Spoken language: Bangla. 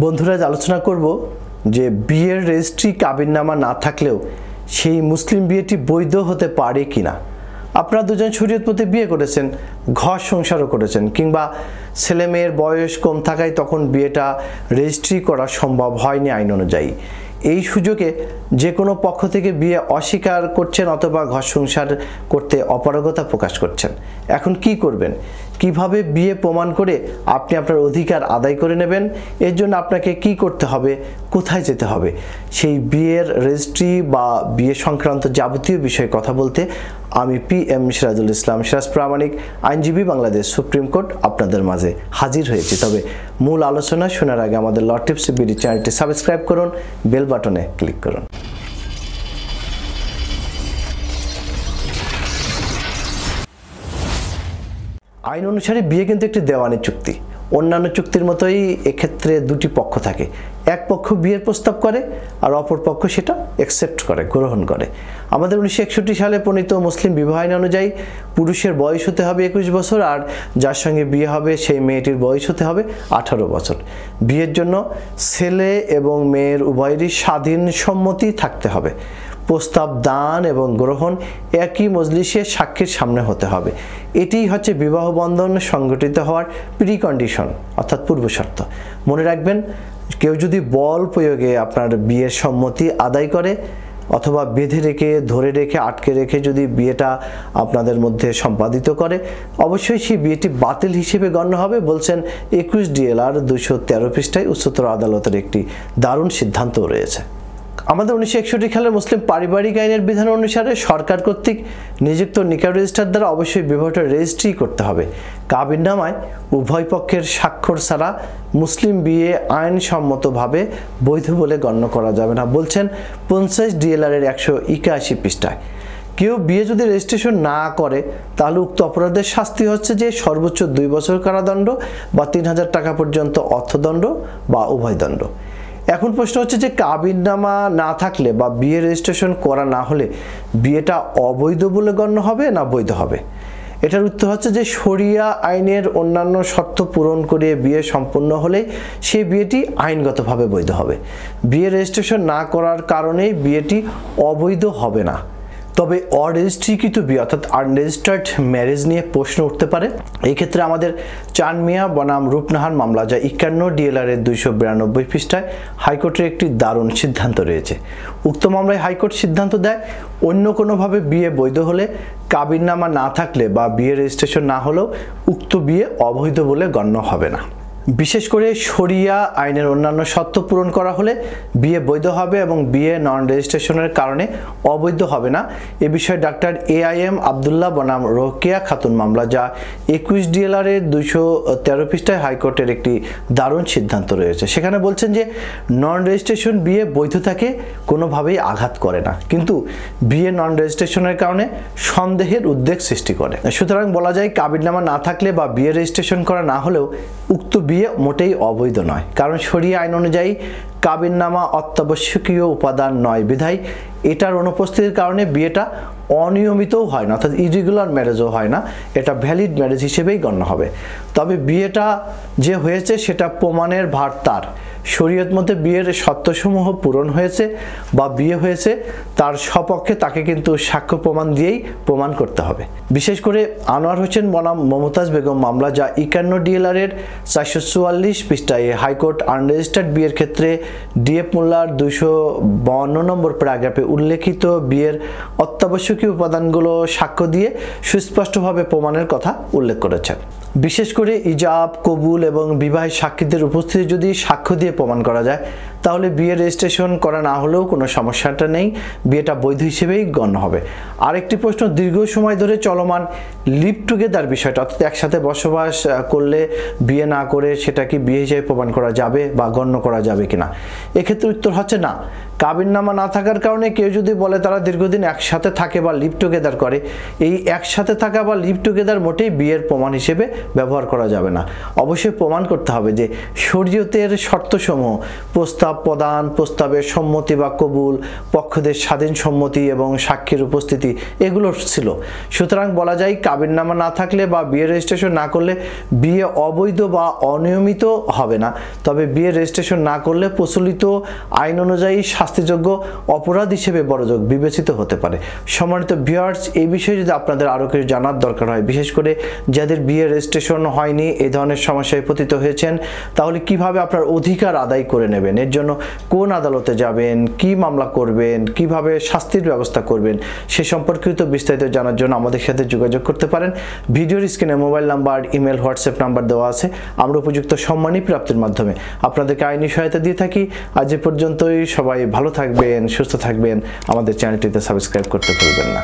বন্ধুরা আলোচনা করব যে বিয়ের রেজিস্ট্রি কাবিননামা না থাকলেও সেই মুসলিম বিয়েটি বৈধ হতে পারে কিনা। আপনারা দুজন শরীয়ত মতে বিয়ে করেছেন, ঘর সংসারও করেছেন, কিংবা ছেলে মেয়ের বয়স কম থাকায় তখন বিয়েটা রেজিস্ট্রি করা সম্ভব হয়নি আইন অনুযায়ী। এই সুযোগে যে কোনো পক্ষ থেকে বিয়ে অস্বীকার করছেন অথবা ঘর সংসার করতে অপারগতা প্রকাশ করছেন। এখন কি করবেন? কিভাবে বিয়ে প্রমাণ করে আপনি আপনার অধিকার আদায় করে নেবেন? এর জন্য আপনাকে কি করতে হবে, কোথায় যেতে হবে, সেই বিয়ের রেজিস্ট্রি বা বিয়ে সংক্রান্ত যাবতীয় বিষয়ে কথা বলতে আমি PM সিরাজুল ইসলাম সিরাজ প্রামাণিক, আইনজীবী, বাংলাদেশ সুপ্রিম কোর্ট আপনাদের মাঝে হাজির হয়েছি। তবে মূল আলোচনা শোনার আগে আমাদের ল টিপস বিডি চ্যানেলটি সাবস্ক্রাইব করুন, বেল বাটনে ক্লিক করুন। আইন অনুসারে বিয়ে কিন্তু একটি দেওয়ানি চুক্তি। অন্যান্য চুক্তির মতোই এক্ষেত্রে দুটি পক্ষ থাকে। এক পক্ষ বিয়ের প্রস্তাব করে আর অপর পক্ষ সেটা অ্যাকসেপ্ট করে, গ্রহণ করে। আমাদের 1961 সালে প্রণীত মুসলিম বিবাহ আইন অনুযায়ী পুরুষের বয়স হতে হবে 21 বছর, আর যার সঙ্গে বিয়ে হবে সেই মেয়েটির বয়স হতে হবে 18 বছর। বিয়ের জন্য ছেলে এবং মেয়ের উভয়েরই স্বাধীন সম্মতি থাকতে হবে। প্রস্তাব দান এবং গ্রহণ একই মজলিসে সাক্ষীর সামনে হতে হবে। এটিই হচ্ছে বিবাহ বন্ধন সংগঠিত হওয়ার প্রিকন্ডিশন, অর্থাৎ পূর্ব শর্ত। মনে রাখবেন, কেউ যদি বল প্রয়োগে আপনার বিয়ের সম্মতি আদায় করে অথবা বেঁধে রেখে, ধরে রেখে, আটকে রেখে যদি বিয়েটা আপনাদের মধ্যে সম্পাদিত করে, অবশ্যই সেই বিয়েটি বাতিল হিসেবে গণ্য হবে, বলছেন 21 DLR 213 পৃষ্ঠায় উচ্চতর আদালতের একটি দারুণ সিদ্ধান্ত রয়েছে। আমাদের 1961 সালের মুসলিম পারিবারিক আইনের বিধান অনুসারে সরকার কর্তৃক নিযুক্ত নিকাহ রেজিস্ট্রার দ্বারা অবশ্যই বিবাহটা রেজিস্ট্রি করতে হবে। কাবিননামায় উভয় পক্ষের স্বাক্ষর ছাড়া মুসলিম বিয়ে আইনসম্মতভাবে বৈধ বলে গণ্য করা যাবে না, বলছেন 50 DLR 181 পৃষ্ঠায়। কেউ বিয়ে যদি রেজিস্ট্রেশন না করে তাহলে উক্ত অপরাধের শাস্তি হচ্ছে যে সর্বোচ্চ 2 বছর কারাদণ্ড বা 3000 টাকা পর্যন্ত অর্থদণ্ড বা উভয়দণ্ড। এখন প্রশ্ন হচ্ছে যে কাবিননামা না থাকলে বা বিয়ে রেজিস্ট্রেশন করা না হলে বিয়েটা অবৈধ বলে গণ্য হবে না বৈধ হবে? এটার উত্তর হচ্ছে যে শরিয়া আইনের অন্যান্য শর্ত পূরণ করে বিয়ে সম্পন্ন হলে সেই বিয়েটি আইনগতভাবে বৈধ হবে। বিয়ে রেজিস্ট্রেশন না করার কারণেই বিয়েটি অবৈধ হবে না। তবে অরেজিস্ট্রিকৃত বিয়ে অর্থাৎ আনরেজিস্টার্ড ম্যারেজ নিয়ে প্রশ্ন উঠতে পারে। এই ক্ষেত্রে আমাদের চান মিয়া বনাম রূপনাহার মামলা, যা 51 DLR 292 পৃষ্ঠায় হাইকোর্টের একটি দারুণ সিদ্ধান্ত রয়েছে। উক্ত মামলায় হাইকোর্ট সিদ্ধান্ত দেয়, অন্য কোনোভাবে বিয়ে বৈধ হলে কাবিননামা না থাকলে বা বিয়ে রেজিস্ট্রেশন না হলেও উক্ত বিয়ে অবৈধ বলে গণ্য হবে না। বিশেষ করে শরিয়া আইনের অন্যান্য শর্ত পূরণ করা হলে বিয়ে বৈধ হবে এবং বিয়ে নন রেজিস্ট্রেশনের কারণে অবৈধ হবে না। এ বিষয়ে ডাক্তার AIM আবদুল্লাহ বনাম রোকেয়া খাতুন মামলা, যা 21 DLR 213 পৃষ্ঠায় হাইকোর্টের একটি দারুণ সিদ্ধান্ত রয়েছে। সেখানে বলছেন যে নন রেজিস্ট্রেশন বিয়ে বৈধতাকে কোনোভাবেই আঘাত করে না, কিন্তু বিয়ে নন রেজিস্ট্রেশনের কারণে সন্দেহের উদ্বেগ সৃষ্টি করে। সুতরাং বলা যায় কাবিননামা না থাকলে বা বিয়ে রেজিস্ট্রেশন করা না হলেও উক্ত বিয়ে মোটেই অবৈধ নয়, কারণ শরিয়া আইন অনুযায়ী কাবিননামা অত্যাবশ্যকীয় উপাদান নয় বিধায় এটার অনুপস্থিতির কারণে বিয়েটা অনিয়মিতও হয় না, অর্থাৎ ইরেগুলার ম্যারেজও হয় না, এটা ভ্যালিড ম্যারেজ হিসেবেই গণ্য হবে। তবে বিয়েটা যে হয়েছে সেটা প্রমাণের ভার তার। শরীয়ত মতে বিয়ের শর্তসমূহ পূরণ হয়েছে বা বিয়ে হয়েছে তার সপক্ষে তাকে কিন্তু সাক্ষ্য প্রমাণ দিয়েই প্রমাণ করতে হবে। বিশেষ করে আনোয়ার হোসেন বনাম মমতাজ বেগম মামলা, যা 51 DLR 444 পৃষ্ঠায় হাইকোর্ট আনরেজিস্টার্ড বিয়ের ক্ষেত্রে DF মোল্লার 252 নম্বর প্যারাগ্রাফে উল্লেখিত বিয়ের অত্যাবশ্যকীয় উপাদানগুলো সাক্ষ্য দিয়ে সুস্পষ্টভাবে প্রমাণের কথা উল্লেখ করেছেন। বিশেষ করে ইজাব, কবুল এবং বিবাহের সাক্ষীদের উপস্থিতি যদি সাক্ষ্য দিয়ে প্রমাণ করা যায় তাহলে বিয়ে রেজিস্ট্রেশন করা না হলেও কোনো সমস্যাটা নেই, বিয়েটা বৈধ হিসেবেই গণ্য হবে। আরেকটি প্রশ্ন, দীর্ঘ সময় ধরে চলমান লিভ টুগেদার বিষয়টা, অর্থাৎ একসাথে বসবাস করলে বিয়ে না করে সেটা কি বিয়ে হিসেবে প্রমাণ করা যাবে বা গণ্য করা যাবে কিনা? এক্ষেত্রে উত্তর হচ্ছে না। কাবিননামা না থাকার কারণে কেউ যদি বলে তারা দীর্ঘদিন একসাথে থাকে বা লিভ টুগেদার করে, এই একসাথে থাকা বা লিভ টুগেদার মোটেই বিয়ের প্রমাণ হিসেবে ব্যবহার করা যাবে না। অবশ্যই প্রমাণ করতে হবে যে শরীয়তের শর্ত শর্তসমূহ প্রস্তাব প্রদান, প্রস্তাবের সম্মতি বা কবুল, পক্ষদের স্বাধীন সম্মতি এবং সাক্ষীর উপস্থিতি এগুলো ছিল। সুতরাং বলা যায় কাবিননামা না থাকলে বা বিয়ে রেজিস্ট্রেশন না করলে বিয়ে অবৈধ বা অনিয়মিত হবে না, তবে বিয়ে রেজিস্ট্রেশন না করলে প্রচলিত আইন অনুযায়ী শাস্তিযোগ্য অপরাধ হিসেবে বড়জোর বিবেচিত হতে পারে। সম্মানিত ভিউয়ার্স, এই বিষয়ে যদি আপনাদের আরও কিছু জানার দরকার হয়, বিশেষ করে যাদের বিয়ে রেজিস্ট্রেশন হয়নি, এই ধরনের সমস্যায় পতিত হয়েছেন, তাহলে কিভাবে আপনার অধিকার আদায় করে নেবেন, এর জন্য কোন আদালতে যাবেন, কি মামলা করবেন, কিভাবে শাস্তির ব্যবস্থা করবেন, সে সম্পর্কিত বিস্তারিত জানার জন্য আমাদের সাথে যোগাযোগ করতে পারেন। ভিডিওর স্ক্রিনে mobile number, email, WhatsApp number দেওয়া আছে। আমরা উপযুক্ত সম্মানী প্রাপ্তির মাধ্যমে আপনাদেরকে আইনি সহায়তা দিয়ে থাকি। আজ এ পর্যন্তই। সবাই ভালো থাকবেন, সুস্থ থাকবেন। আমাদের চ্যানেলটিতে সাবস্ক্রাইব করতে ভুলবেন না।